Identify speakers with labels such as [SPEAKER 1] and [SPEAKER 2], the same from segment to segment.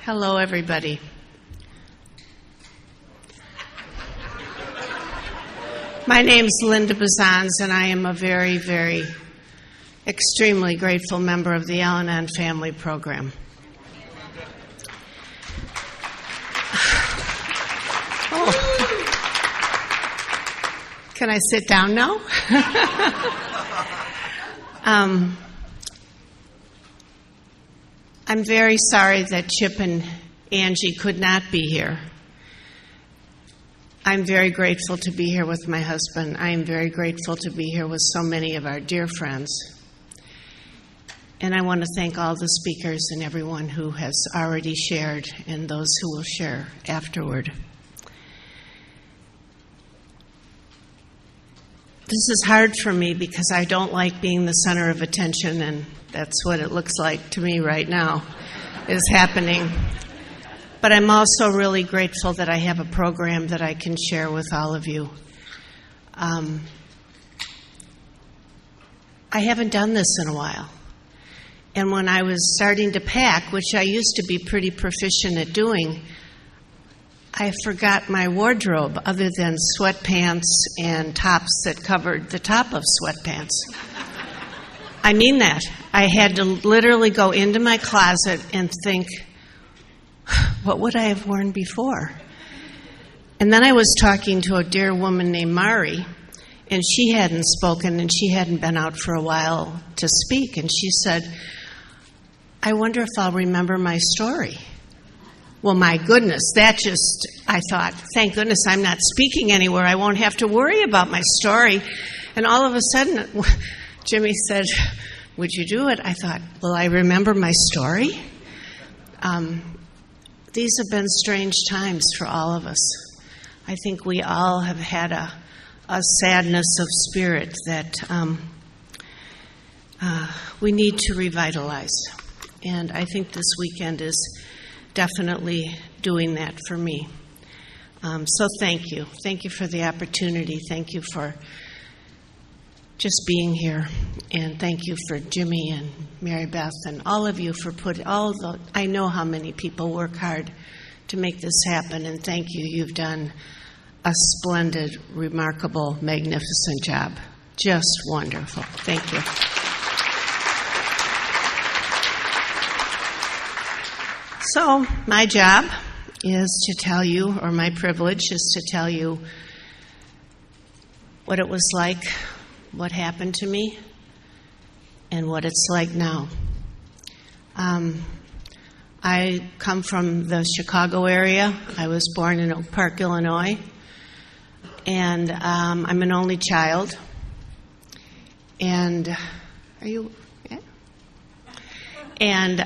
[SPEAKER 1] Hello, everybody. My name's Lynda and I am a very, very extremely grateful member of the Al-Anon Family Program. Can I sit down now? I'm very sorry that Chip and Angie could not be here. I'm very grateful to be here with my husband. I am very grateful to be here with so many of our dear friends. And I want to thank all the speakers and everyone who has already shared and those who will share afterward. This is hard for me because I don't like being the center of attention, and that's what it looks like to me right now is happening. But I'm also really grateful that I have a program that I can share with all of you. I haven't done this in a while. And when I was starting to pack, which I used to be pretty proficient at doing, I forgot my wardrobe other than sweatpants and tops that covered the top of sweatpants. I mean that. I had to literally go into my closet and think, what would I have worn before? And then I was talking to a dear woman named Mari, and she hadn't spoken, and she hadn't been out for a while to speak. And she said, I wonder if I'll remember my story. Well, my goodness, I thought, thank goodness I'm not speaking anywhere. I won't have to worry about my story. And all of a sudden, Jimmy said, would you do it? I thought, will I remember my story? These have been strange times for all of us. I think we all have had a sadness of spirit that we need to revitalize. And I think this weekend is definitely doing that for me. So thank you. Thank you for the opportunity. Thank you for just being here. And thank you for Jimmy and Mary Beth and all of you for I know how many people work hard to make this happen, and thank you. You've done a splendid, remarkable, magnificent job. Just wonderful. Thank you. So my job is to tell you, or my privilege is to tell you what it was like, what happened to me, and what it's like now. I come from the Chicago area. I was born in Oak Park, Illinois, and I'm an only child. And are you? Yeah. And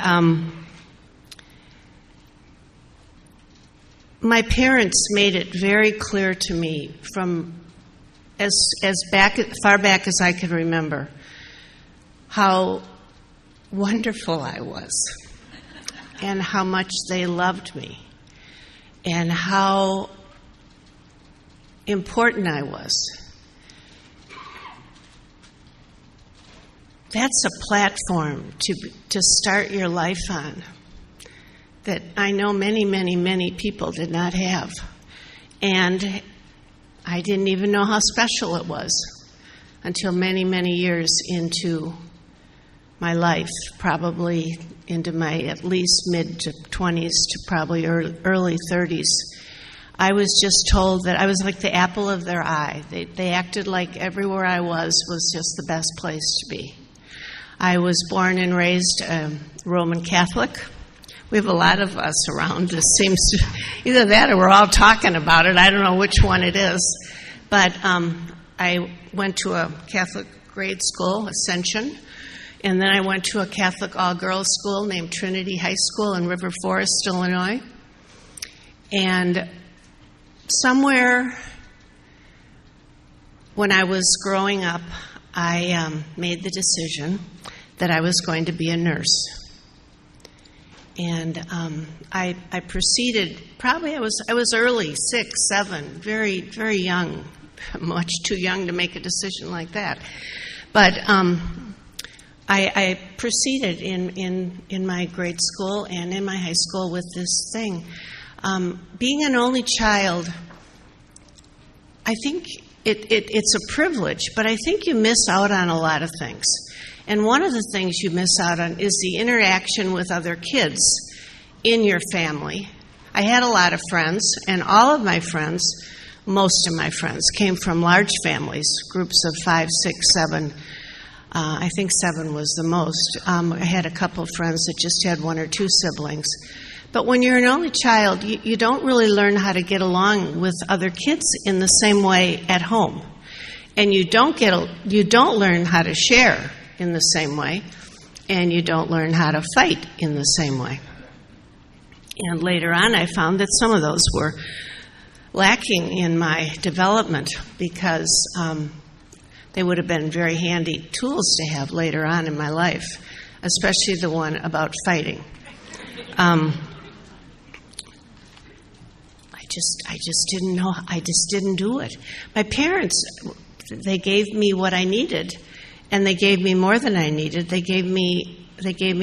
[SPEAKER 1] my parents made it very clear to me from as far back as I can remember how wonderful I was and how much they loved me and how important I was. That's a platform to start your life on that I know many, many, many people did not have. And I didn't even know how special it was until many, many years into my life, probably into my at least mid-20s to probably early 30s. I was just told that I was like the apple of their eye. They acted like everywhere I was just the best place to be. I was born and raised Roman Catholic. We have a lot of us around. It seems to, either that or we're all talking about it. I don't know which one it is. But I went to a Catholic grade school, Ascension, and then I went to a Catholic all-girls school named Trinity High School in River Forest, Illinois. And somewhere when I was growing up, I made the decision that I was going to be a nurse. And I proceeded, probably I was early, 6, 7, very, very young, much too young to make a decision like that. But I proceeded in my grade school and in my high school with this thing. Being an only child, I think it's a privilege, but I think you miss out on a lot of things. And one of the things you miss out on is the interaction with other kids in your family. I had a lot of friends, and all of my friends, most of my friends, came from large families, groups of 5, 6, 7. I think 7 was the most. I had a couple of friends that just had 1 or 2 siblings. But when you're an only child, you don't really learn how to get along with other kids in the same way at home. And you don't learn how to share in the same way, and you don't learn how to fight in the same way. And later on, I found that some of those were lacking in my development because they would have been very handy tools to have later on in my life, especially the one about fighting. I just didn't know. I just didn't do it. My parents, they gave me what I needed, and they gave me more than I needed. They gave me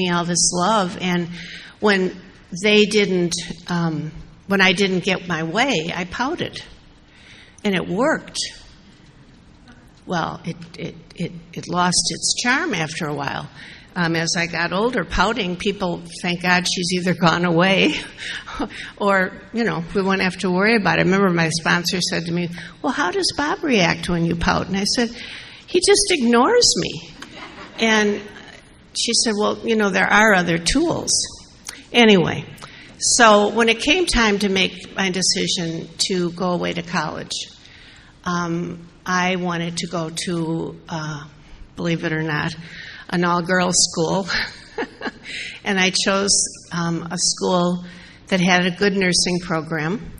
[SPEAKER 1] all this love, and when I didn't get my way, I pouted, and it worked. Well, it lost its charm after a while. As I got older, pouting, people, thank God she's either gone away or, we won't have to worry about it. I remember my sponsor said to me, well, how does Bob react when you pout? And I said, he just ignores me. And she said, well, there are other tools. Anyway, so when it came time to make my decision to go away to college, I wanted to go to, believe it or not, an all-girls school. And I chose a school that had a good nursing program.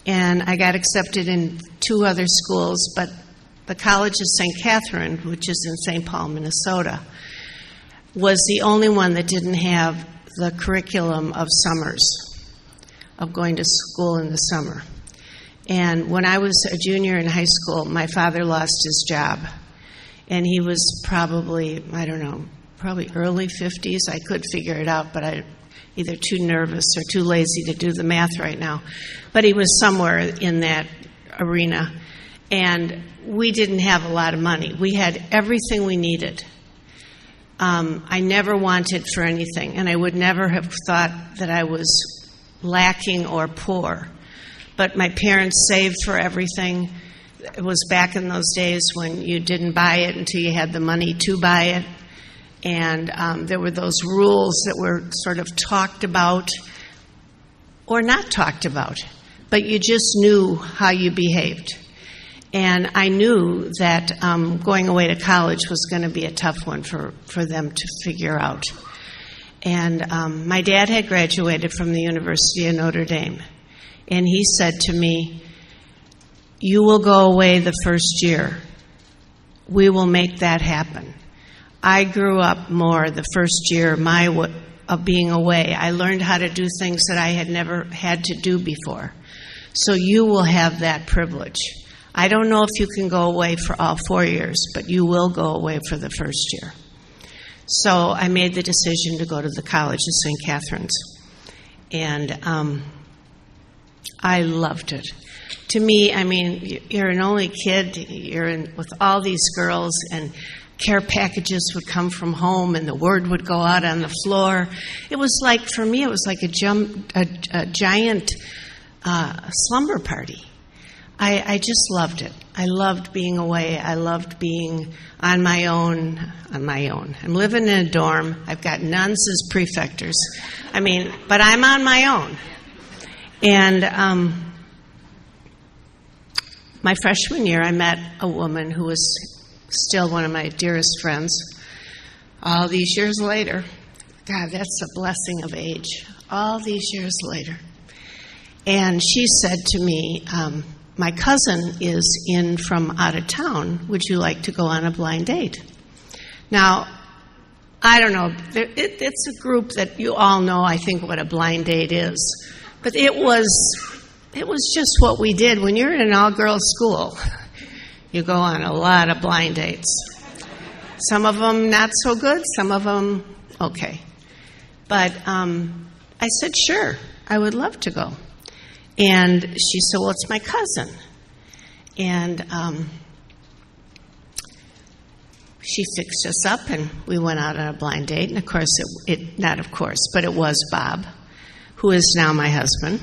[SPEAKER 1] And I got accepted in 2 other schools, but the College of St. Catherine, which is in St. Paul, Minnesota, was the only one that didn't have the curriculum of summers, of going to school in the summer. And when I was a junior in high school, my father lost his job. And he was probably, probably early 50s. I could figure it out, but I either too nervous or too lazy to do the math right now. But he was somewhere in that arena. And we didn't have a lot of money. We had everything we needed. I never wanted for anything, and I would never have thought that I was lacking or poor. But my parents saved for everything. It was back in those days when you didn't buy it until you had the money to buy it. And there were those rules that were sort of talked about or not talked about, but you just knew how you behaved. And I knew that going away to college was going to be a tough one for them to figure out. And my dad had graduated from the University of Notre Dame. And he said to me, you will go away the first year. We will make that happen. I grew up more the first year of being away. I learned how to do things that I had never had to do before. So you will have that privilege. I don't know if you can go away for all 4 years, but you will go away for the first year. So I made the decision to go to the College of St. Catherine's. And I loved it. To me, you're an only kid, you're with all these girls, and care packages would come from home, and the word would go out on the floor. It was like, for me, it was like a giant slumber party. I just loved it. I loved being away. I loved being on my own. I'm living in a dorm. I've got nuns as prefectors. But I'm on my own. And my freshman year, I met a woman who was still one of my dearest friends. All these years later, God, that's a blessing of age. All these years later. And she said to me, my cousin is in from out of town. Would you like to go on a blind date? Now, I don't know. It's a group that you all know, I think, what a blind date is. But it was just what we did. When you're in an all-girls school, you go on a lot of blind dates. Some of them not so good, some of them okay. But I said, sure, I would love to go. And she said, well, it's my cousin. And she fixed us up, and we went out on a blind date. And of course, but it was Bob, who is now my husband.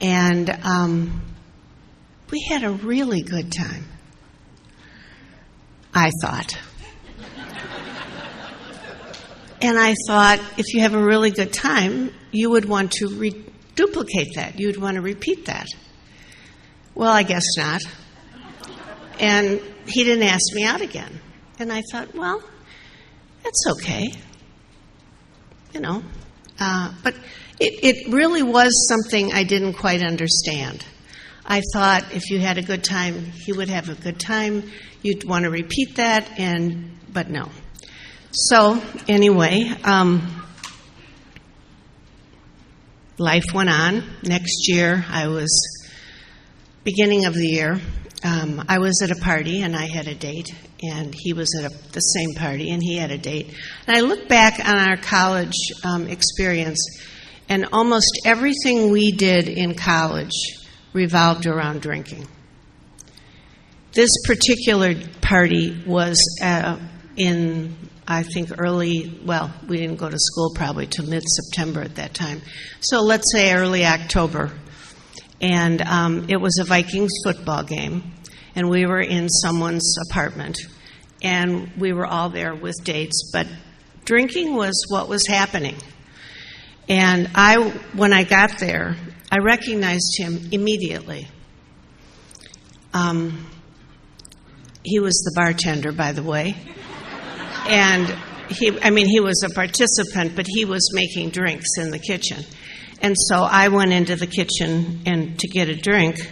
[SPEAKER 1] And we had a really good time, I thought. And I thought, if you have a really good time, you would want to duplicate that. You would want to repeat that. Well, I guess not. And he didn't ask me out again. And I thought, well, that's okay. But it really was something I didn't quite understand. I thought if you had a good time, he would have a good time. You'd want to repeat that, but no. So anyway, life went on. Next year, beginning of the year, I was at a party and I had a date, and he was at the same party and he had a date. And I look back on our college experience, and almost everything we did in college revolved around drinking. This particular party was in, I think, we didn't go to school probably till mid-September at that time. So let's say early October. And it was a Vikings football game, and we were in someone's apartment, and we were all there with dates, but drinking was what was happening. And when I got there, I recognized him immediately. He was the bartender, by the way. And he was a participant, but he was making drinks in the kitchen. And so I went into the kitchen to get a drink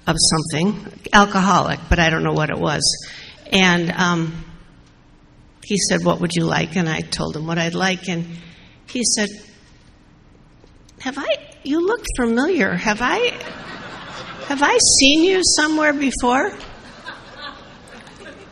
[SPEAKER 1] of something, alcoholic, but I don't know what it was. And he said, what would you like? And I told him what I'd like. And he said, you look familiar. Have I seen you somewhere before?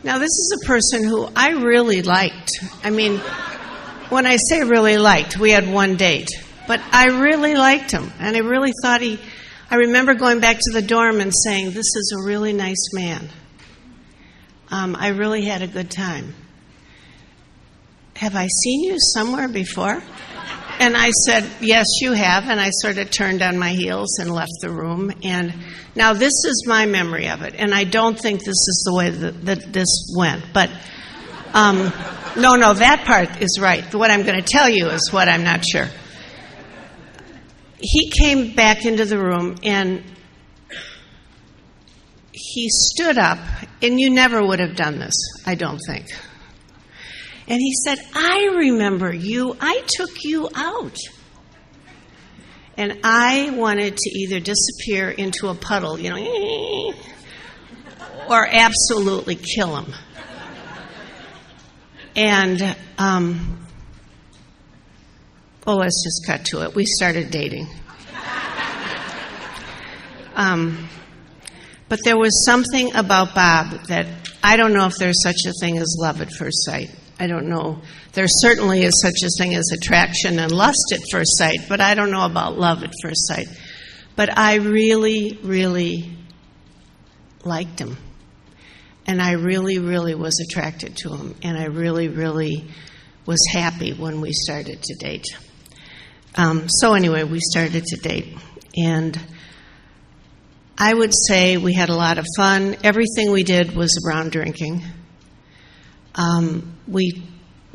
[SPEAKER 1] Now, this is a person who I really liked. When I say really liked, we had one date. But I really liked him, and I really thought I remember going back to the dorm and saying, this is a really nice man. I really had a good time. Have I seen you somewhere before? And I said, yes, you have, and I sort of turned on my heels and left the room. And now this is my memory of it, and I don't think this is the way that this went. But no, that part is right. What I'm going to tell you is what I'm not sure. He came back into the room, and he stood up, and you never would have done this, I don't think. And he said, I remember you. I took you out. And I wanted to either disappear into a puddle, or absolutely kill him. And, let's just cut to it. We started dating. But there was something about Bob that I don't know if there's such a thing as love at first sight. I don't know. There certainly is such a thing as attraction and lust at first sight, but I don't know about love at first sight. But I really, really liked him. And I really, really was attracted to him. And I really, really was happy when we started to date. So anyway, we started to date. And I would say we had a lot of fun. Everything we did was around drinking. We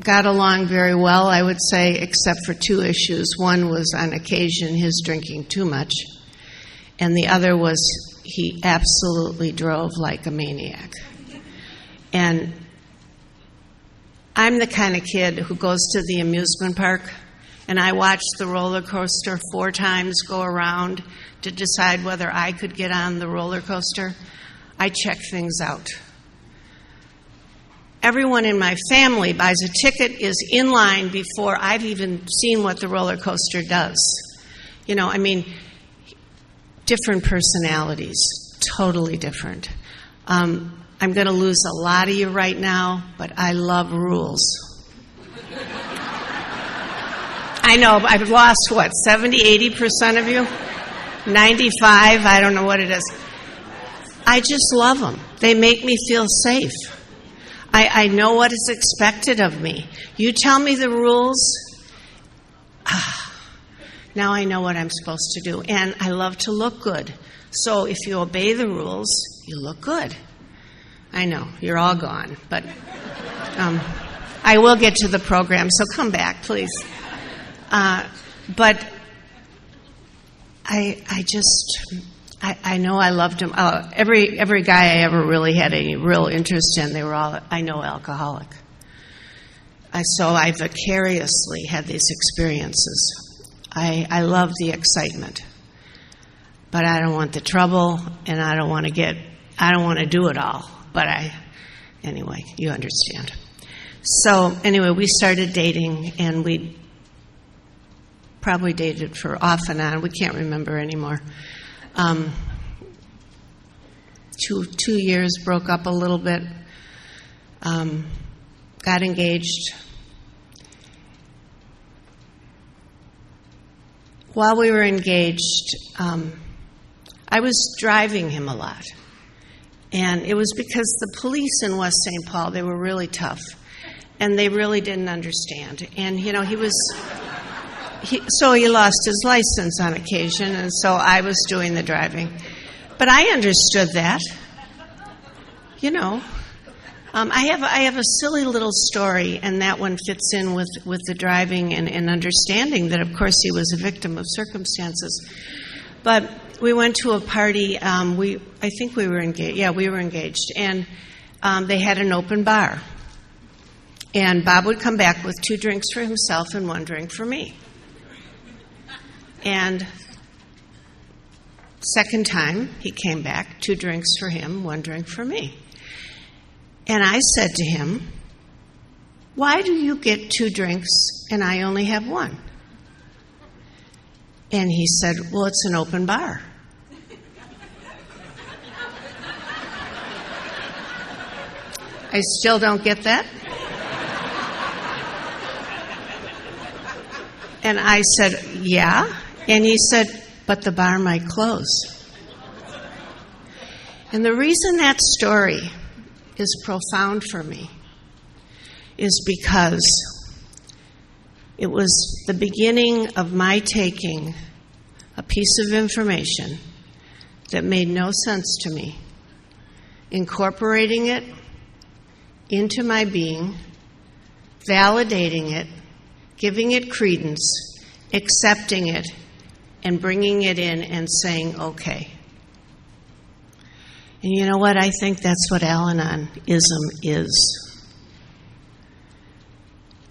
[SPEAKER 1] got along very well, I would say, except for two issues. One was, on occasion, his drinking too much. And the other was he absolutely drove like a maniac. And I'm the kind of kid who goes to the amusement park, and I watched the roller coaster 4 times go around to decide whether I could get on the roller coaster. I check things out. Everyone in my family buys a ticket, is in line before I've even seen what the roller coaster does. Different personalities, totally different. I'm going to lose a lot of you right now, but I love rules. I know, I've lost, 70, 80% of you? 95, I don't know what it is. I just love them. They make me feel safe. I know what is expected of me. You tell me the rules, now I know what I'm supposed to do. And I love to look good. So if you obey the rules, you look good. I know, you're all gone, but I will get to the program, so come back, please. But I know I loved him. Every guy I ever really had any real interest in, they were all, I know, alcoholic. So I vicariously had these experiences. I love the excitement, but I don't want the trouble, and I don't want to do it all. But anyway, you understand. So anyway, we started dating, and we probably dated for off and on. We can't remember anymore. 2 years, broke up a little bit, got engaged. While we were engaged, I was driving him a lot. And it was because the police in West St. Paul, they were really tough. And they really didn't understand. And, he lost his license on occasion, and so I was doing the driving. But I understood that. I have a silly little story, and that one fits in with the driving and understanding that, of course, he was a victim of circumstances. But we went to a party. I think we were engaged. Yeah, we were engaged. And they had an open bar. And Bob would come back with 2 drinks for himself and 1 drink for me. And second time he came back, 2 drinks for him, 1 drink for me. And I said to him, "Why do you get 2 drinks and I only have 1? And he said, "Well, it's an open bar." I still don't get that. And I said, "Yeah." And he said, "But the bar might close." And the reason that story is profound for me is because it was the beginning of my taking a piece of information that made no sense to me, incorporating it into my being, validating it, giving it credence, accepting it, and bringing it in and saying, okay. And you know what? I think that's what Al-Anon-ism is.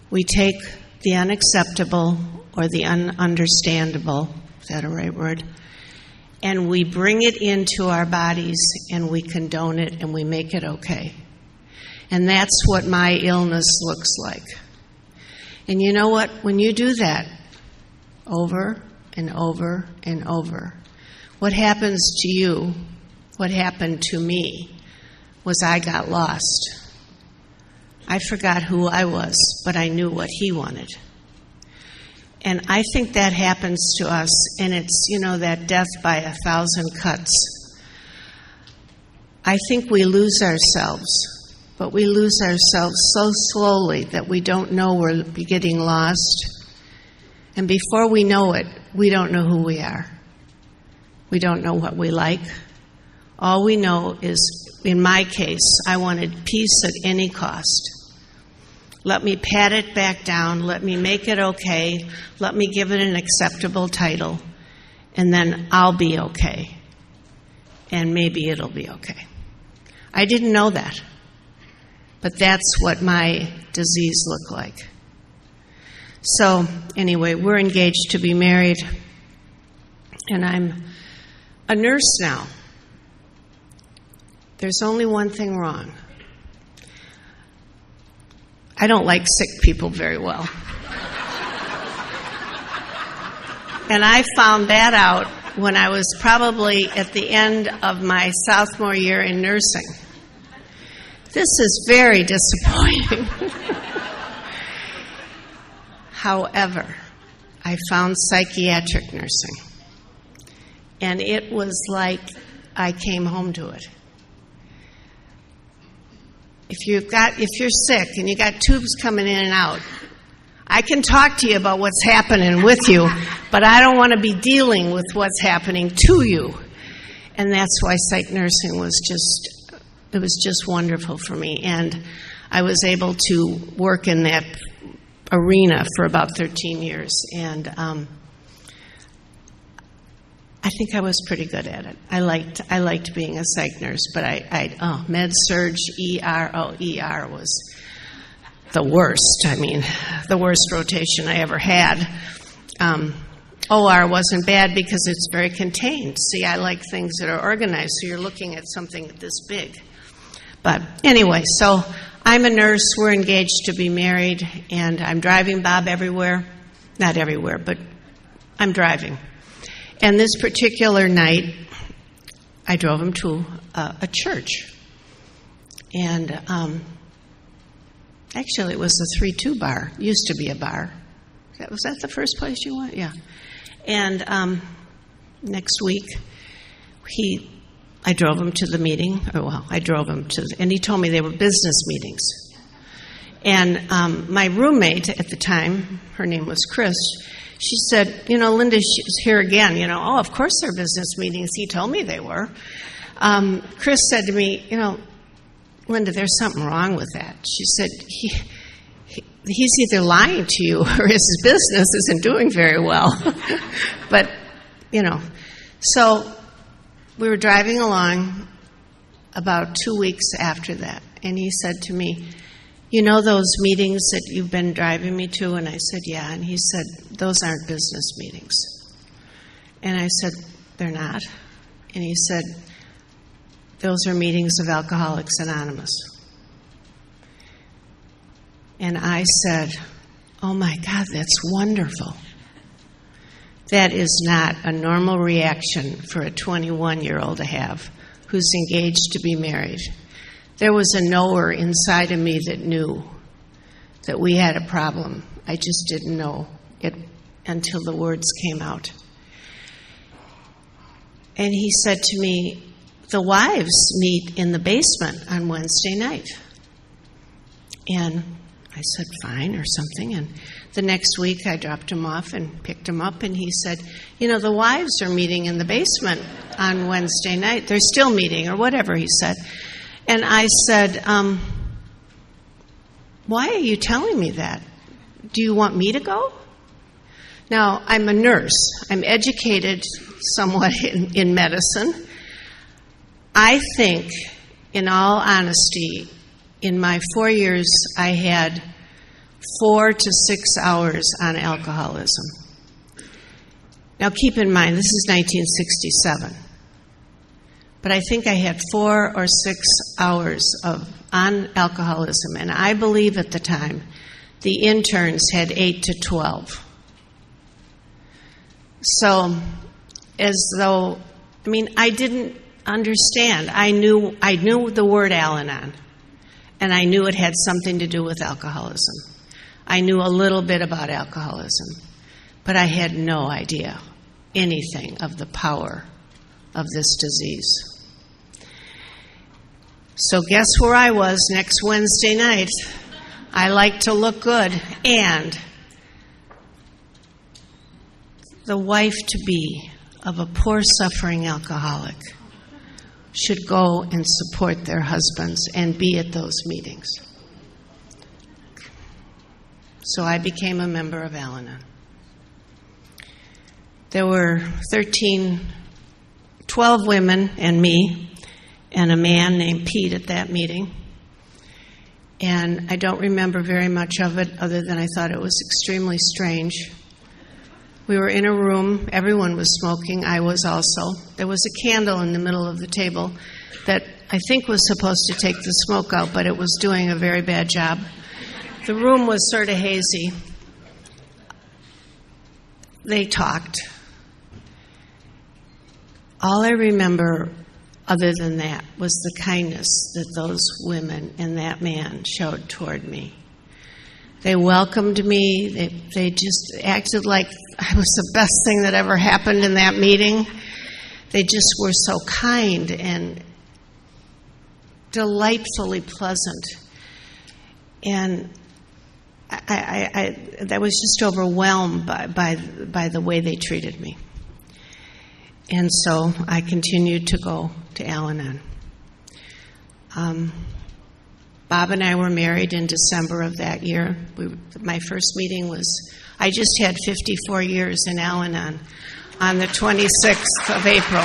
[SPEAKER 1] We take the unacceptable or the ununderstandable, is that a right word? And we bring it into our bodies and we condone it and we make it okay. And that's what my illness looks like. And you know what? When you do that over and over and over, what happens to you, what happened to me, was I got lost. I forgot who I was, but I knew what he wanted. And I think that happens to us, and it's, that death by 1,000 cuts. I think we lose ourselves, but we lose ourselves so slowly that we don't know we're getting lost. And before we know it, we don't know who we are. We don't know what we like. All we know is, in my case, I wanted peace at any cost. Let me pat it back down. Let me make it okay. Let me give it an acceptable title. And then I'll be okay. And maybe it'll be okay. I didn't know that. But that's what my disease looked like. So, anyway, we're engaged to be married. And I'm a nurse now. There's only one thing wrong. I don't like sick people very well. And I found that out when I was probably at the end of my sophomore year in nursing. This is very disappointing. However, I found psychiatric nursing, and it was like I came home to it. If you're sick and you got tubes coming in and out, I can talk to you about what's happening with you, but I don't want to be dealing with what's happening to you. And that's why psych nursing was just wonderful for me. And I was able to work in that arena for about 13 years. And I think I was pretty good at it. I liked being a psych nurse, but med surg, ER was the worst. I mean, the worst rotation I ever had. OR wasn't bad because it's very contained. See, I like things that are organized, so you're looking at something this big. But anyway, so I'm a nurse. We're engaged to be married, and I'm driving Bob everywhere. Not everywhere, but I'm driving. And this particular night, I drove him to a church. And actually, it was the 3-2 bar. Used to be a bar. Was that the first place you went? Yeah. And next week, I drove him to the meeting. And he told me they were business meetings. And my roommate at the time, her name was Chris, she said, Lynda, she's here again. Of course they're business meetings. He told me they were. Chris said to me, Lynda, there's something wrong with that. She said, he's either lying to you or his business isn't doing very well. But, so we were driving along about 2 weeks after that, and he said to me, those meetings that you've been driving me to? And I said, yeah. And he said, those aren't business meetings. And I said, they're not. And he said, those are meetings of Alcoholics Anonymous. And I said, oh my God, that's wonderful. That is not a normal reaction for a 21-year-old to have who's engaged to be married. There was a knower inside of me that knew that we had a problem. I just didn't know it until the words came out. And he said to me, the wives meet in the basement on Wednesday night. And I said, fine, or something. And the next week I dropped him off and picked him up, and he said, the wives are meeting in the basement on Wednesday night. They're still meeting, or whatever he said. And I said, why are you telling me that? Do you want me to go? Now, I'm a nurse. I'm educated somewhat in medicine. I think, in all honesty, in my 4 years, I had 4 to 6 hours on alcoholism. Now, keep in mind, this is 1967. But I think I had 4 or 6 hours on alcoholism, and I believe at the time the interns had 8 to 12. So, I didn't understand. I knew the word Al-Anon, and I knew it had something to do with alcoholism. I knew a little bit about alcoholism, but I had no idea anything of the power of this disease. So guess where I was next Wednesday night? I like to look good, and the wife-to-be of a poor, suffering alcoholic should go and support their husbands and be at those meetings. So I became a member of Al-Anon. There were 12 women and me, and a man named Pete at that meeting. And I don't remember very much of it other than I thought it was extremely strange. We were in a room. Everyone was smoking. I was also. There was a candle in the middle of the table that I think was supposed to take the smoke out, but it was doing a very bad job. The room was sort of hazy. They talked. All I remember other than that, was the kindness that those women and that man showed toward me. They welcomed me. They just acted like I was the best thing that ever happened in that meeting. They just were so kind and delightfully pleasant. And I was just overwhelmed by the way they treated me. And so I continued to go to Al-Anon. Bob and I were married in December of that year. My first meeting was, I just had 54 years in Al-Anon on the 26th of April.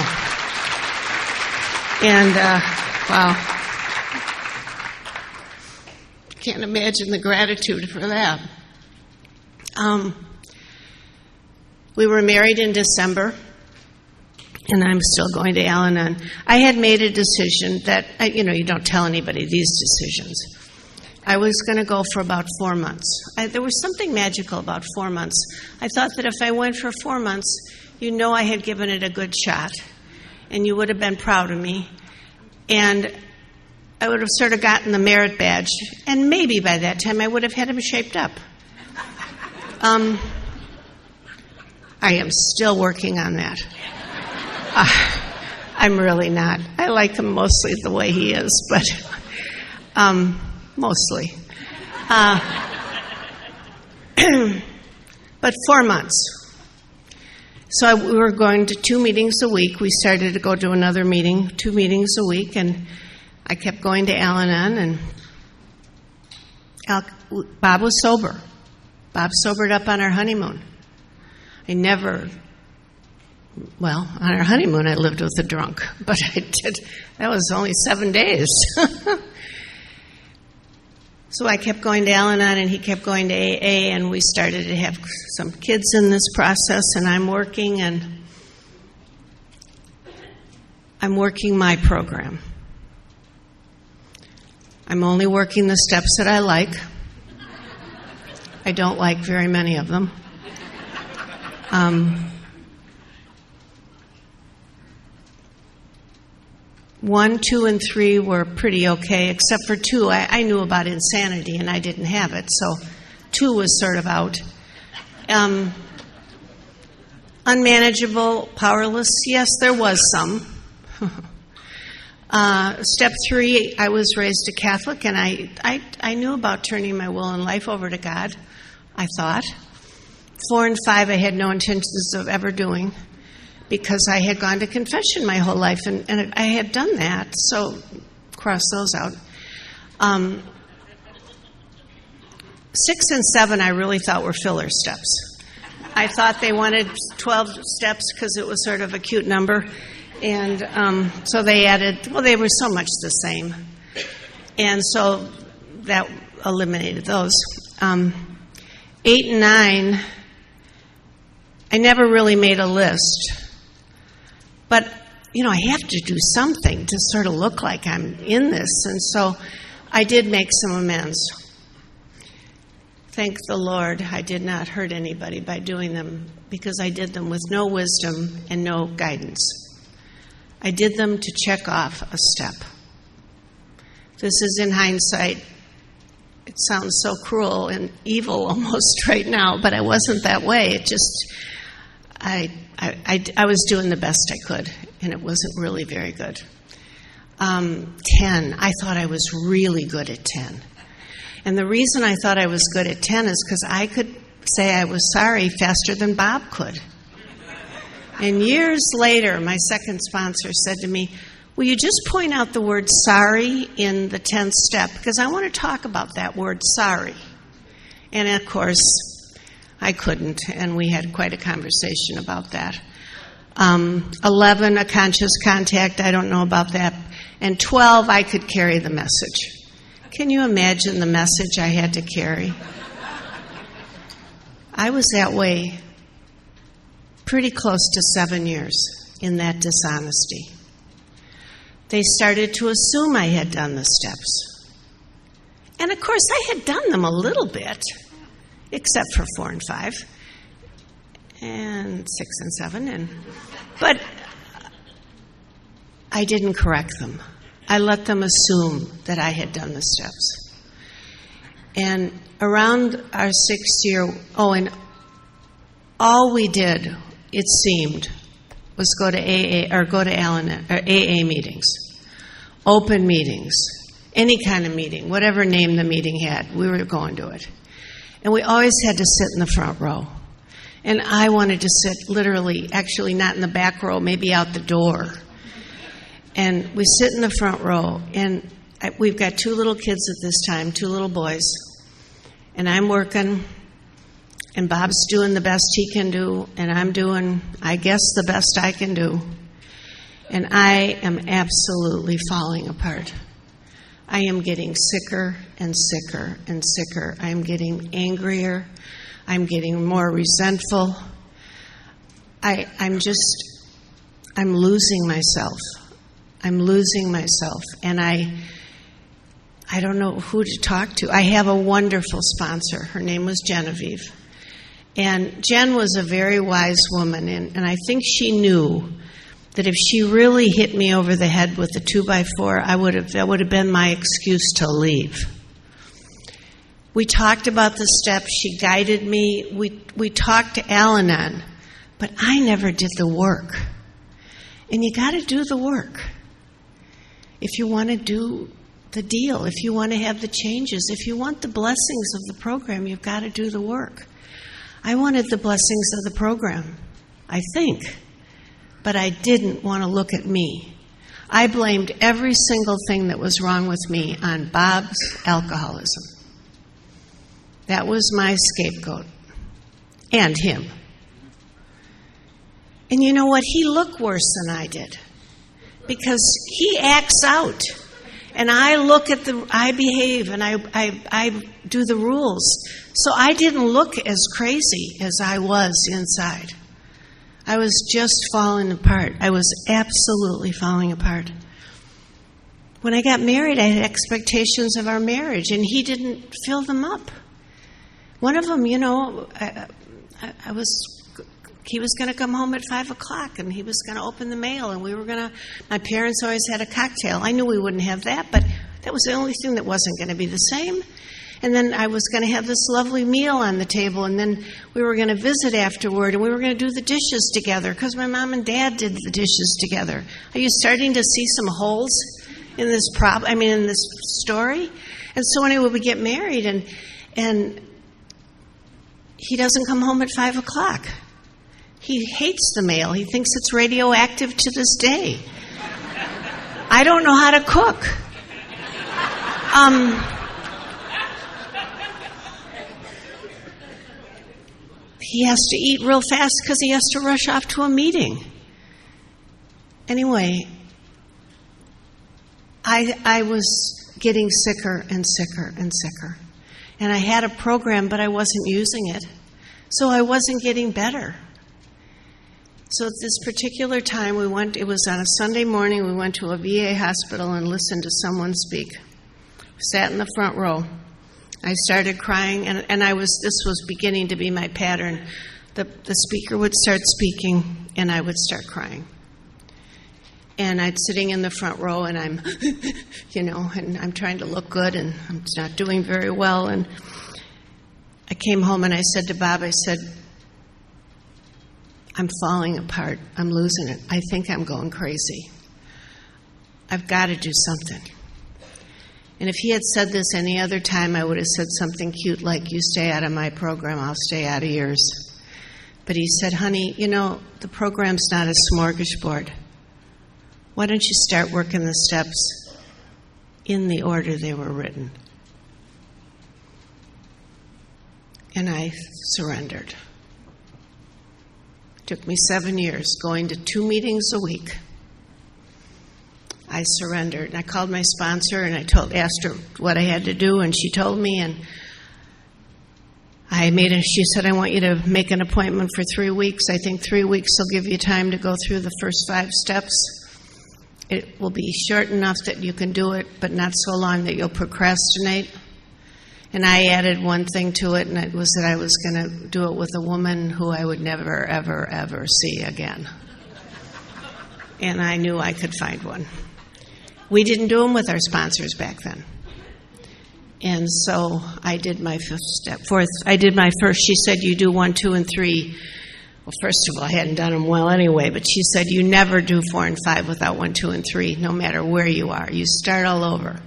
[SPEAKER 1] And, wow. Can't imagine the gratitude for that. We were married in December, and I'm still going to Al-Anon. I had made a decision that, you don't tell anybody these decisions. I was going to go for about 4 months. There was something magical about 4 months. I thought that if I went for 4 months, I had given it a good shot, and you would have been proud of me. And I would have sort of gotten the merit badge, and maybe by that time I would have had him shaped up. I am still working on that. I'm really not. I like him mostly the way he is, but mostly. But 4 months. So we were going to 2 meetings a week. We started to go to another meeting, 2 meetings a week, and I kept going to Al-Anon, and Bob was sober. Bob sobered up on our honeymoon. On our honeymoon I lived with a drunk, but that was only 7 days. So I kept going to Al-Anon, and he kept going to AA, and we started to have some kids in this process, and I'm working my program. I'm only working the steps that I like. I don't like very many of them. 1, 2, and 3 were pretty okay, except for 2. I knew about insanity, and I didn't have it, so 2 was sort of out. Unmanageable, powerless, yes, there was some. Step 3, I was raised a Catholic, and I knew about turning my will and life over to God, I thought. 4 and 5, I had no intentions of ever doing, because I had gone to confession my whole life, and I had done that, so cross those out. 6 and 7, I really thought were filler steps. I thought they wanted 12 steps because it was sort of a cute number, and so they added, they were so much the same, and so that eliminated those. 8 and 9, I never really made a list. But, I have to do something to sort of look like I'm in this. And so I did make some amends. Thank the Lord I did not hurt anybody by doing them, because I did them with no wisdom and no guidance. I did them to check off a step. This is in hindsight. It sounds so cruel and evil almost right now, but I wasn't that way. It just... I was doing the best I could, and it wasn't really very good. 10, I thought I was really good at 10. And the reason I thought I was good at 10 is because I could say I was sorry faster than Bob could. And years later, my second sponsor said to me, will you just point out the word sorry in the 10th step? Because I want to talk about that word sorry. And of course, I couldn't, and we had quite a conversation about that. 11, a conscious contact, I don't know about that. And 12, I could carry the message. Can you imagine the message I had to carry? I was that way pretty close to 7 years in that dishonesty. They started to assume I had done the steps. And of course, I had done them a little bit, except for 4 and 5, and 6 and 7. But I didn't correct them. I let them assume that I had done the steps. And around our 6th year, and all we did, it seemed, was go to AA meetings, open meetings, any kind of meeting, whatever name the meeting had, we were going to it. And we always had to sit in the front row. And I wanted to sit literally, actually not in the back row, maybe out the door. And we sit in the front row, and we've got 2 little kids at this time, 2 little boys. And I'm working, and Bob's doing the best he can do, and I'm doing, I guess, the best I can do. And I am absolutely falling apart. I am getting sicker and sicker and sicker. I'm getting angrier. I'm getting more resentful. I'm losing myself. I'm losing myself. And I don't know who to talk to. I have a wonderful sponsor. Her name was Genevieve. And Jen was a very wise woman, and I think she knew that if she really hit me over the head with a 2x4, that would have been my excuse to leave. We talked about the steps. She guided me. We talked to Al-Anon, but I never did the work. And you got to do the work if you want to do the deal, if you want to have the changes, if you want the blessings of the program, you've got to do the work. I wanted the blessings of the program, I think, but I didn't want to look at me. I blamed every single thing that was wrong with me on Bob's alcoholism. That was my scapegoat. And him. And you know what? He looked worse than I did. Because he acts out. And I behave and I do the rules. So I didn't look as crazy as I was inside. I was just falling apart. I was absolutely falling apart. When I got married, I had expectations of our marriage, and he didn't fill them up. One of them, he was going to come home at 5 o'clock, and he was going to open the mail, and my parents always had a cocktail. I knew we wouldn't have that, but that was the only thing that wasn't going to be the same. And then I was going to have this lovely meal on the table, and then we were going to visit afterward, and we were going to do the dishes together, because my mom and dad did the dishes together. Are you starting to see some holes in this in this story? And so anyway, we get married, and he doesn't come home at 5 o'clock. He hates the mail. He thinks it's radioactive to this day. I don't know how to cook. He has to eat real fast because he has to rush off to a meeting. Anyway, I was getting sicker and sicker and sicker. And I had a program, but I wasn't using it. So I wasn't getting better. So at this particular time, it was on a Sunday morning, we went to a VA hospital and listened to someone speak. We sat in the front row. I started crying, and this was beginning to be my pattern. The speaker would start speaking, and I would start crying. And I'd sitting in the front row, and I'm, and I'm trying to look good, and I'm not doing very well. And I came home, and I said to Bob, I said, I'm falling apart. I'm losing it. I think I'm going crazy. I've got to do something. And if he had said this any other time, I would have said something cute like, you stay out of my program, I'll stay out of yours. But he said, honey, the program's not a smorgasbord. Why don't you start working the steps in the order they were written? And I surrendered. It took me 7 years, going to 2 meetings a week. I surrendered. And I called my sponsor and asked her what I had to do, and she told me, and she said, I want you to make an appointment for 3 weeks. I think 3 weeks will give you time to go through the first 5 steps. It will be short enough that you can do it, but not so long that you'll procrastinate. And I added one thing to it, and it was that I was going to do it with a woman who I would never, ever, ever see again. and I knew I could find one. We didn't do them with our sponsors back then. And so I did my fifth step. I did my first. She said, you do 1, 2, and 3. Well, first of all, I hadn't done them well anyway, but she said, you never do 4 and 5 without 1, 2, and 3, no matter where you are. You start all over.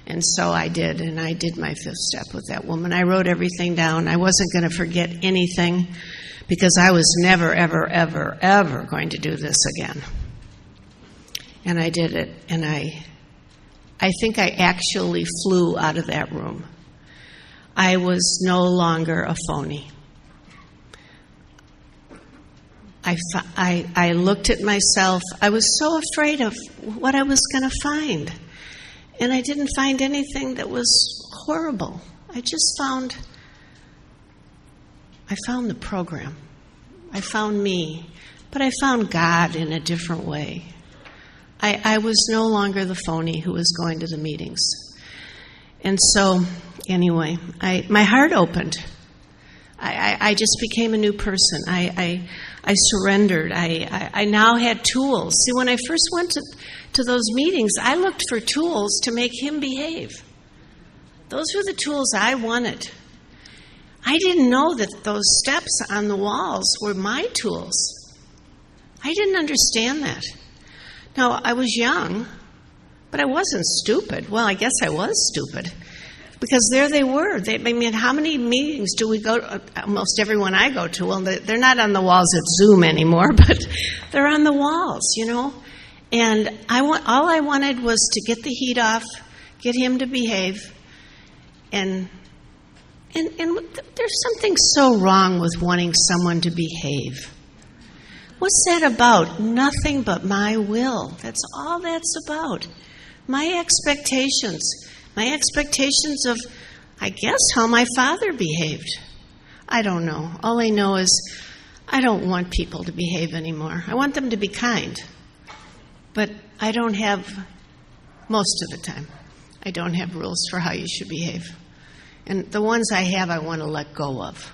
[SPEAKER 1] And so I did, and I did my fifth step with that woman. I wrote everything down. I wasn't going to forget anything because I was never, ever, ever, ever going to do this again. And I did it, and I think I actually flew out of that room. I was no longer a phony. I looked at myself. I was so afraid of what I was going to find. And I didn't find anything that was horrible. I found the program. I found me. But I found God in a different way. I was no longer the phony who was going to the meetings. And so, anyway, my heart opened. I just became a new person. I surrendered. I now had tools. See, when I first went to those meetings, I looked for tools to make him behave. Those were the tools I wanted. I didn't know that those steps on the walls were my tools. I didn't understand that. Now, I was young, but I wasn't stupid. Well, I guess I was stupid. Because there they were. How many meetings do we go to? Almost everyone I go to. Well, they're not on the walls at Zoom anymore, but they're on the walls, And all I wanted was to get the heat off, get him to behave, and there's something so wrong with wanting someone to behave. What's that about? Nothing but my will. That's all that's about. My expectations. My expectations of, I guess, how my father behaved. I don't know. All I know is I don't want people to behave anymore. I want them to be kind. But I don't have, most of the time, I don't have rules for how you should behave. And the ones I have, I want to let go of.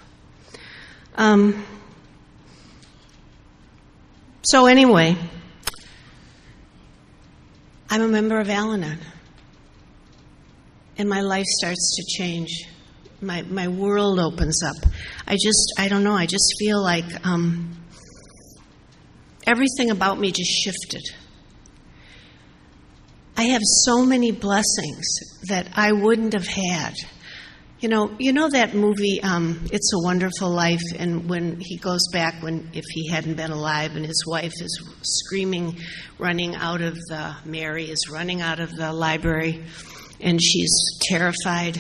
[SPEAKER 1] So anyway, I'm a member of Al-Anon. And my life starts to change. My world opens up. I don't know, I just feel like everything about me just shifted. I have so many blessings that I wouldn't have had. You know that movie, It's a Wonderful Life, and when he goes back, if he hadn't been alive, and his wife is screaming, Mary is running out of the library, and she's terrified.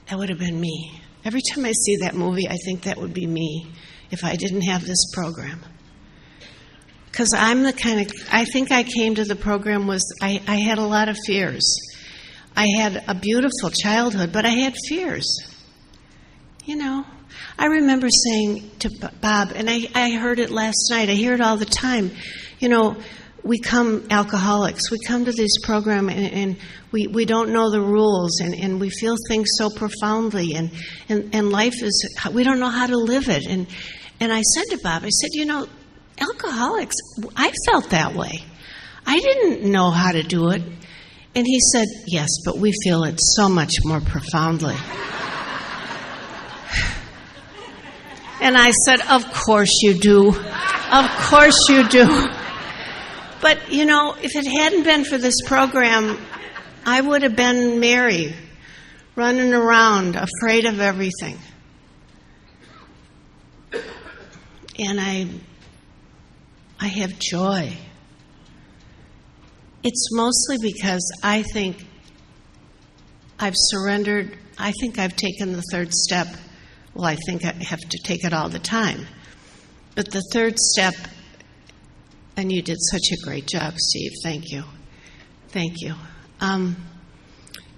[SPEAKER 1] That would have been me. Every time I see that movie, I think that would be me if I didn't have this program. Because I'm the kind of, I think I came to the program I had a lot of fears. I had a beautiful childhood, but I had fears. I remember saying to Bob, and I heard it last night, I hear it all the time, we come alcoholics. We come to this program and we don't know the rules and we feel things so profoundly and life is, we don't know how to live it. And I said to Bob, I said, alcoholics, I felt that way. I didn't know how to do it. And he said, yes, but we feel it so much more profoundly. And I said, of course you do. Of course you do. But, if it hadn't been for this program, I would have been Mary, running around, afraid of everything. And I have joy. It's mostly because I think I've surrendered. I think I've taken the third step. Well, I think I have to take it all the time. But the third step, and you did such a great job, Steve. Thank you. Thank you.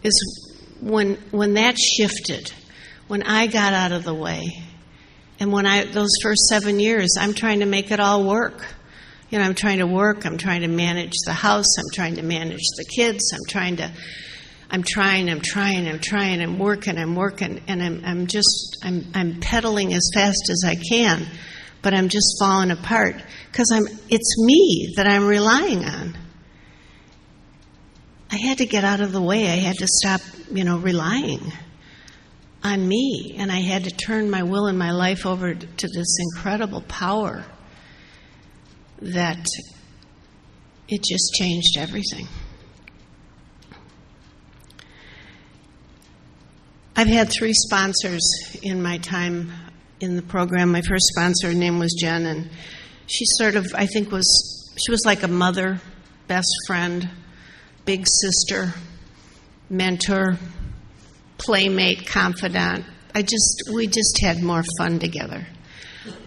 [SPEAKER 1] Is when that shifted, when I got out of the way, and those first 7 years, I'm trying to make it all work. I'm trying to work. I'm trying to manage the house. I'm trying to manage the kids. I'm working, and I'm pedaling as fast as I can. but I'm just falling apart because it's me that I'm relying on. I had to get out of the way. I had to stop, relying on me, and I had to turn my will and my life over to this incredible power that it just changed everything. I've had 3 sponsors in my time in the program. My first sponsor, her name was Jen, and she she was like a mother, best friend, big sister, mentor, playmate, confidant. We just had more fun together.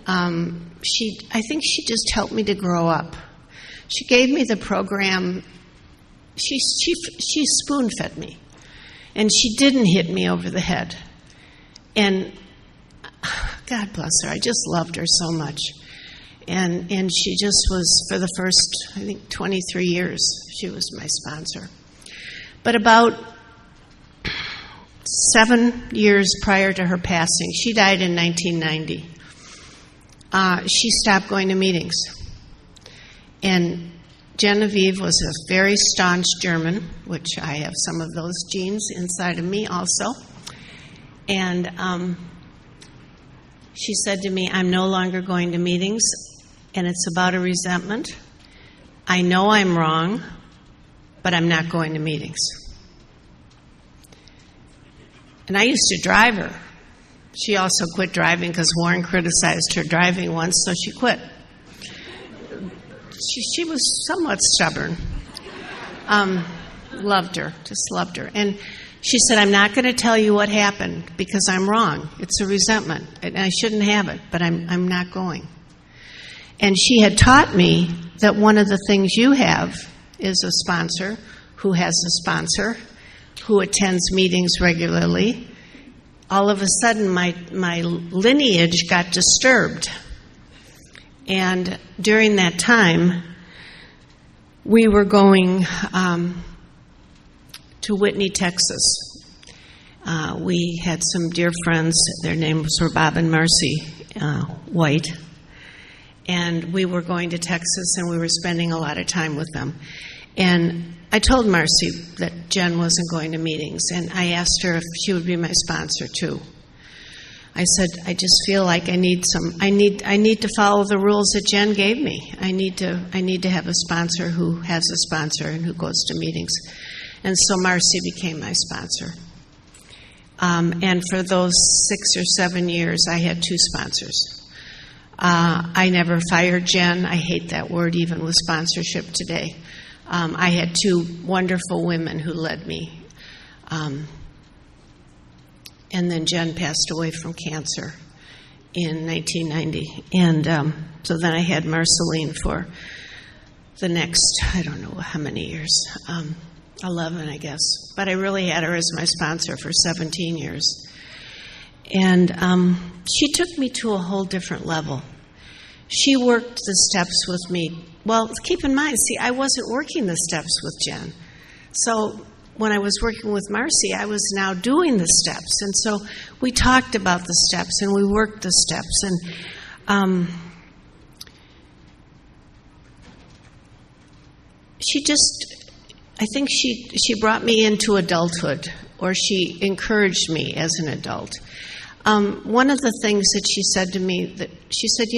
[SPEAKER 1] I think she just helped me to grow up. She gave me the program. She spoon-fed me, and she didn't hit me over the head. And God bless her. I just loved her so much. And she just was, for the first, I think, 23 years, she was my sponsor. But about 7 years prior to her passing, she died in 1990, she stopped going to meetings. And Genevieve was a very staunch German, which I have some of those genes inside of me also. And she said to me, I'm no longer going to meetings, and it's about a resentment. I know I'm wrong, but I'm not going to meetings. And I used to drive her. She also quit driving because Warren criticized her driving once, so she quit. She was somewhat stubborn. Loved her, just loved her. And she said, I'm not going to tell you what happened because I'm wrong. It's a resentment, and I shouldn't have it, but I'm not going. And she had taught me that one of the things you have is a sponsor who has a sponsor who attends meetings regularly. All of a sudden, my lineage got disturbed. And during that time, we were going to Whitney, Texas. We had some dear friends. Their names were Bob and Marcy White. And we were going to Texas, and we were spending a lot of time with them. And I told Marcy that Jen wasn't going to meetings, and I asked her if she would be my sponsor too. I said, I just feel like I need to follow the rules that Jen gave me. I need to have a sponsor who has a sponsor and who goes to meetings. And so Marcy became my sponsor. And for those 6 or 7 years, I had 2 sponsors. I never fired Jen. I hate that word even with sponsorship today. I had 2 wonderful women who led me. And then Jen passed away from cancer in 1990. And so then I had Marceline for the next, I don't know how many years, 11, I guess. But I really had her as my sponsor for 17 years. And she took me to a whole different level. She worked the steps with me. Well, keep in mind, see, I wasn't working the steps with Jen. So when I was working with Marcy, I was now doing the steps. And so we talked about the steps, and we worked the steps. And I think she brought me into adulthood, or she encouraged me as an adult. One of the things that she said to me, she said,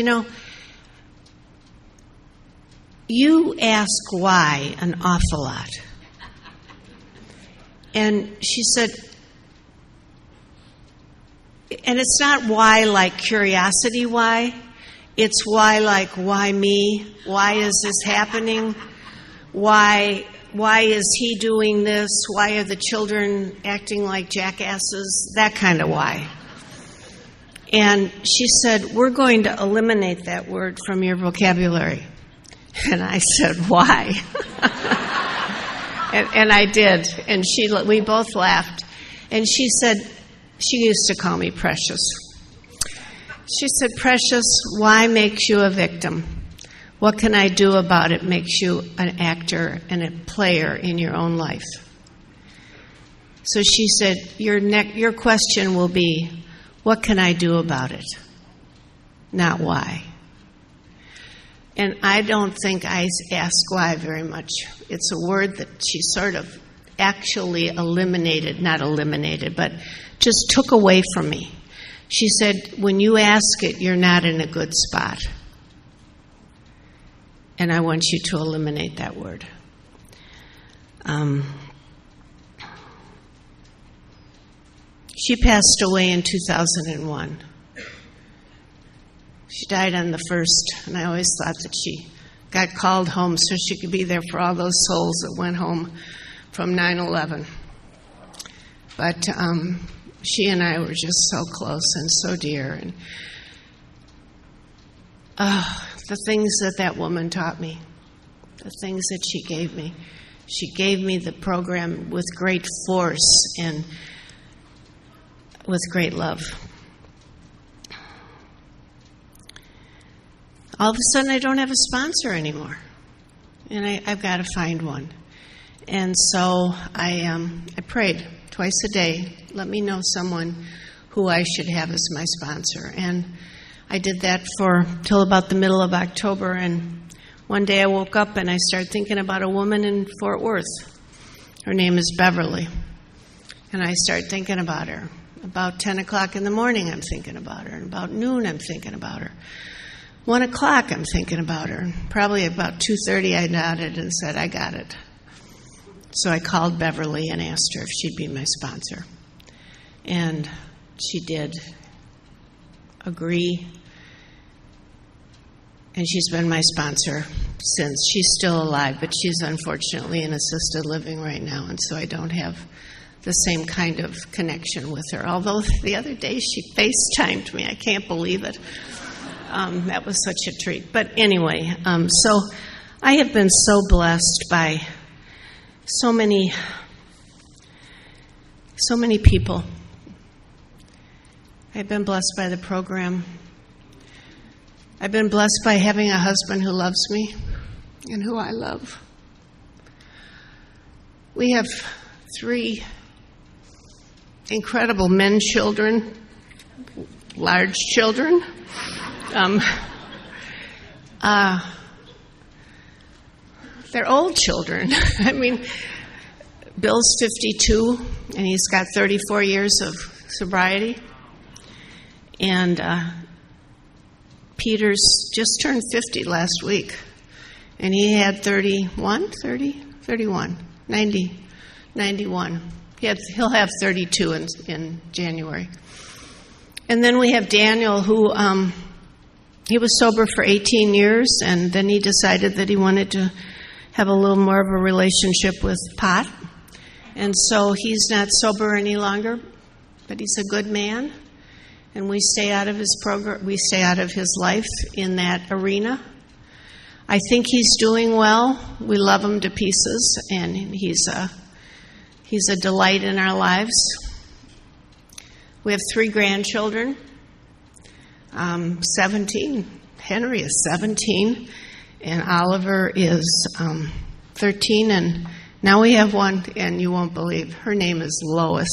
[SPEAKER 1] you ask why an awful lot. And she said, and it's not why like curiosity why, it's why like why me? Why is this happening? Why is he doing this? Why are the children acting like jackasses? That kind of why. And she said, we're going to eliminate that word from your vocabulary. And I said, why? and I did. And we both laughed. And she said, she used to call me Precious. She said, Precious, why makes you a victim? What can I do about it makes you an actor and a player in your own life? So she said, your question will be, what can I do about it? Not why. And I don't think I ask why very much. It's a word that she sort of actually eliminated, not eliminated, but just took away from me. She said, when you ask it, you're not in a good spot. And I want you to eliminate that word. She passed away in 2001. She died on the 1st, and I always thought that she got called home so she could be there for all those souls that went home from 9/11. But she and I were just so close and so dear. And the things that woman taught me, the things that she gave me. She gave me the program with great force and with great love. All of a sudden, I don't have a sponsor anymore, and I've got to find one. And so I prayed twice a day, let me know someone who I should have as my sponsor. And I did that till about the middle of October, and one day I woke up and I started thinking about a woman in Fort Worth. Her name is Beverly. And I started thinking about her. About 10 o'clock in the morning, I'm thinking about her. And about noon, I'm thinking about her. 1 o'clock, I'm thinking about her. Probably about 2:30, I nodded and said, I got it. So I called Beverly and asked her if she'd be my sponsor. And she did agree. And she's been my sponsor since. She's still alive, but she's unfortunately in assisted living right now, and so I don't have the same kind of connection with her. Although the other day she FaceTimed me. I can't believe it. That was such a treat. But anyway, so I have been so blessed by so many people. I've been blessed by the program. I've been blessed by having a husband who loves me and who I love. We have 3 incredible men children, large children. They're old children. I mean, Bill's 52, and he's got 34 years of sobriety. And Peter's just turned 50 last week, and he had 91. He'll have 32 in January. And then we have Daniel, who he was sober for 18 years, and then he decided that he wanted to have a little more of a relationship with pot. And so he's not sober any longer, but he's a good man. And we stay out of his program. We stay out of his life in that arena. I think he's doing well. We love him to pieces, and he's a delight in our lives. We have 3 grandchildren. 17. Henry is 17, and Oliver is 13, and now we have one, and you won't believe, her name is Lois.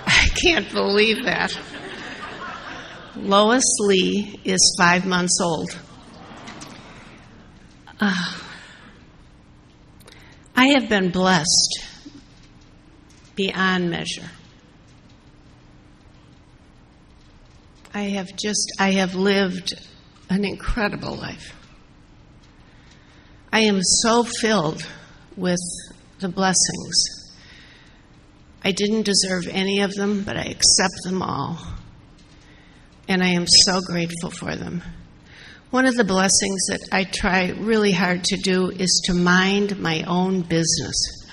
[SPEAKER 1] I can't believe that. Lois Lee is 5 months old. I have been blessed beyond measure. I have lived an incredible life. I am so filled with the blessings. I didn't deserve any of them, but I accept them all. And I am so grateful for them. One of the blessings that I try really hard to do is to mind my own business.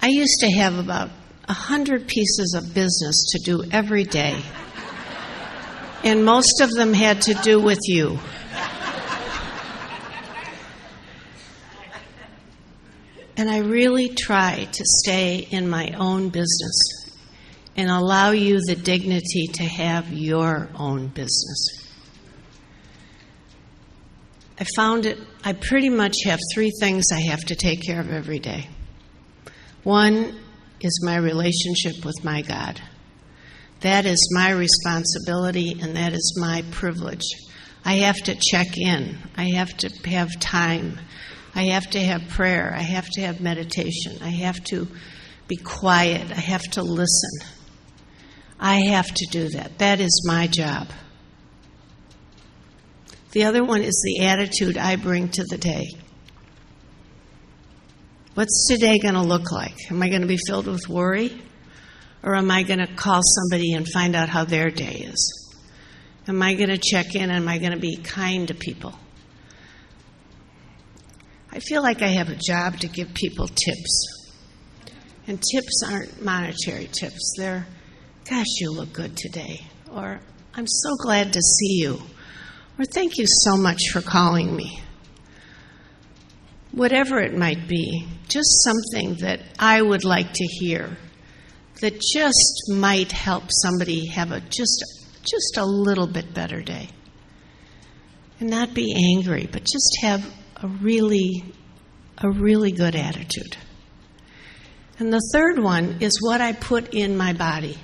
[SPEAKER 1] I used to have about 100 pieces of business to do every day. And most of them had to do with you. And I really try to stay in my own business and allow you the dignity to have your own business. I found I pretty much have 3 things I have to take care of every day. One is my relationship with my God. That is my responsibility, and that is my privilege. I have to check in. I have to have time. I have to have prayer. I have to have meditation. I have to be quiet. I have to listen. I have to do that. That is my job. The other one is the attitude I bring to the day. What's today going to look like? Am I going to be filled with worry? Or am I going to call somebody and find out how their day is? Am I going to check in? Am I going to be kind to people? I feel like I have a job to give people tips. And tips aren't monetary tips. They're, gosh, you look good today. Or, I'm so glad to see you. Or, thank you so much for calling me. Whatever it might be, just something that I would like to hear that just might help somebody have just a little bit better day. And not be angry, but just have a really good attitude. And the third one is what I put in my body.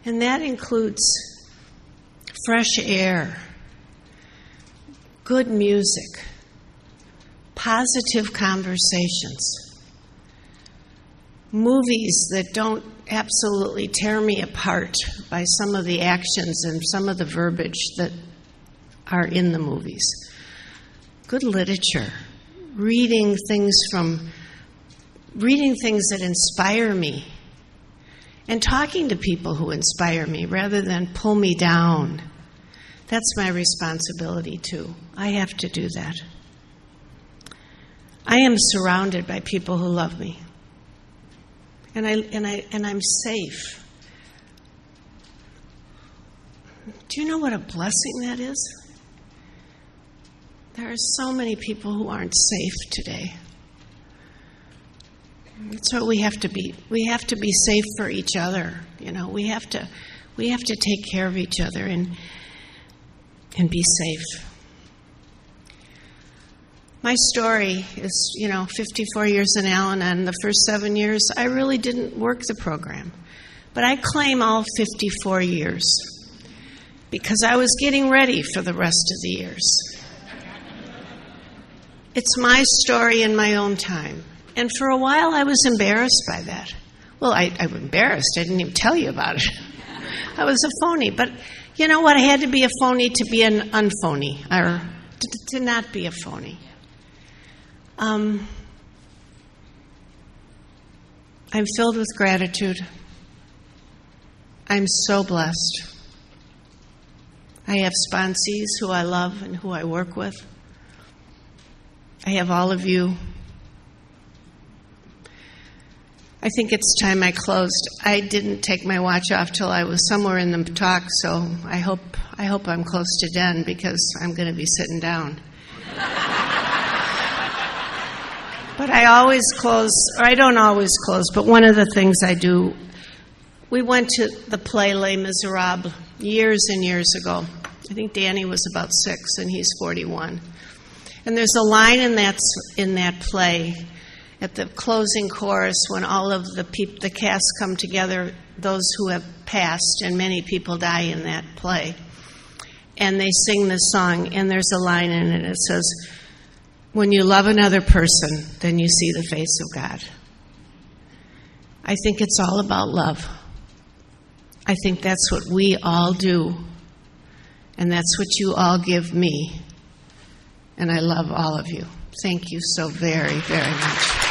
[SPEAKER 1] And that includes fresh air, good music, positive conversations, movies that don't absolutely tear me apart by some of the actions and some of the verbiage that are in the movies. Good literature, reading things that inspire me, and talking to people who inspire me rather than pull me down. That's my responsibility too. I have to do that. I am surrounded by people who love me. And I'm safe. Do you know what a blessing that is? There are so many people who aren't safe today. That's what we have to be. We have to be safe for each other. You know, we have to take care of each other and be safe. My story is, 54 years in Al-Anon. And the first 7 years, I really didn't work the program. But I claim all 54 years because I was getting ready for the rest of the years. It's my story in my own time. And for a while, I was embarrassed by that. Well, I was embarrassed. I didn't even tell you about it. I was a phony. But you know what? I had to be a phony to be an unphony, or to not be a phony. I'm filled with gratitude. I'm so blessed. I have sponsees who I love and who I work with. I have all of you. I think it's time I closed. I didn't take my watch off till I was somewhere in the talk, so I hope I'm close to done because I'm going to be sitting down. But I always close, or I don't always close, but one of the things I do, we went to the play Les Miserables years and years ago. I think Danny was about 6 and he's 41. And there's a line in that play at the closing chorus when all of the cast come together, those who have passed, and many people die in that play. And they sing this song, and there's a line in it that says, "When you love another person, then you see the face of God." I think it's all about love. I think that's what we all do, and that's what you all give me. And I love all of you. Thank you so very, very much.